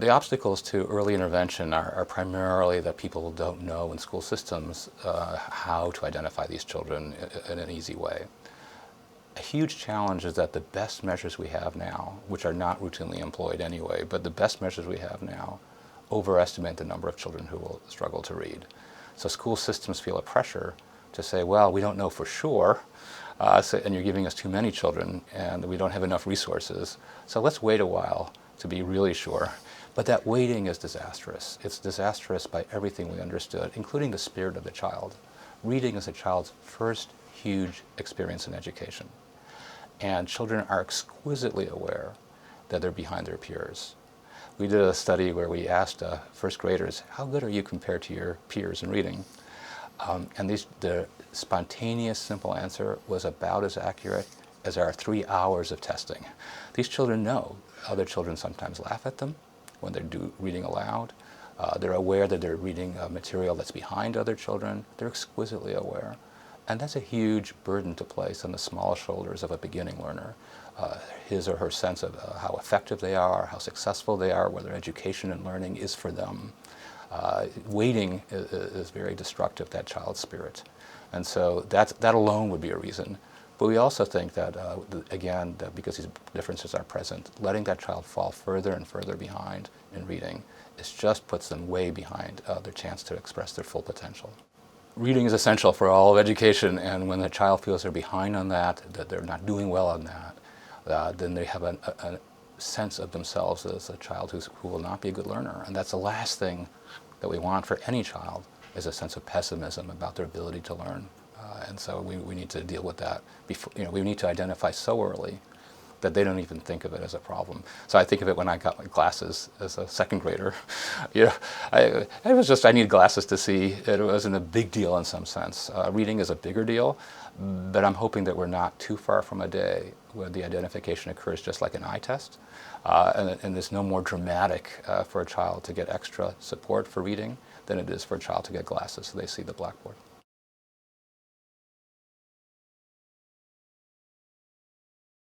The obstacles to early intervention are primarily that people don't know in school systems how to identify these children in an easy way. A huge challenge is that the best measures we have now, which are not routinely employed anyway, but the best measures we have now overestimate the number of children who will struggle to read. So school systems feel a pressure to say, well, we don't know for sure, and you're giving us too many children, and we don't have enough resources, so let's wait a while to be really sure. But that waiting is disastrous. It's disastrous by everything we understood, including the spirit of the child. Reading is a child's first huge experience in education. And children are exquisitely aware that they're behind their peers. We did a study where we asked first graders, how good are you compared to your peers in reading? And the spontaneous, simple answer was about as accurate as our 3 hours of testing. These children know other children sometimes laugh at them when they're reading aloud. They're aware that they're reading material that's behind other children. They're exquisitely aware. And that's a huge burden to place on the small shoulders of a beginning learner. His or her sense of how effective they are, how successful they are, whether education and learning is for them. Waiting is very destructive to that child's spirit. And so that alone would be a reason. But we also think that, again, that because these differences are present, letting that child fall further and further behind in reading just puts them way behind their chance to express their full potential. Reading is essential for all of education, and when the child feels they're behind on that they're not doing well on that, then they have a sense of themselves as a child who will not be a good learner. And that's the last thing that we want for any child, is a sense of pessimism about their ability to learn. And so we need to deal with that. We need to identify so early that they don't even think of it as a problem. So I think of it when I got my glasses as a second grader. I needed glasses to see. It wasn't a big deal in some sense. Reading is a bigger deal, but I'm hoping that we're not too far from a day where the identification occurs just like an eye test, and it's no more dramatic for a child to get extra support for reading than it is for a child to get glasses so they see the blackboard.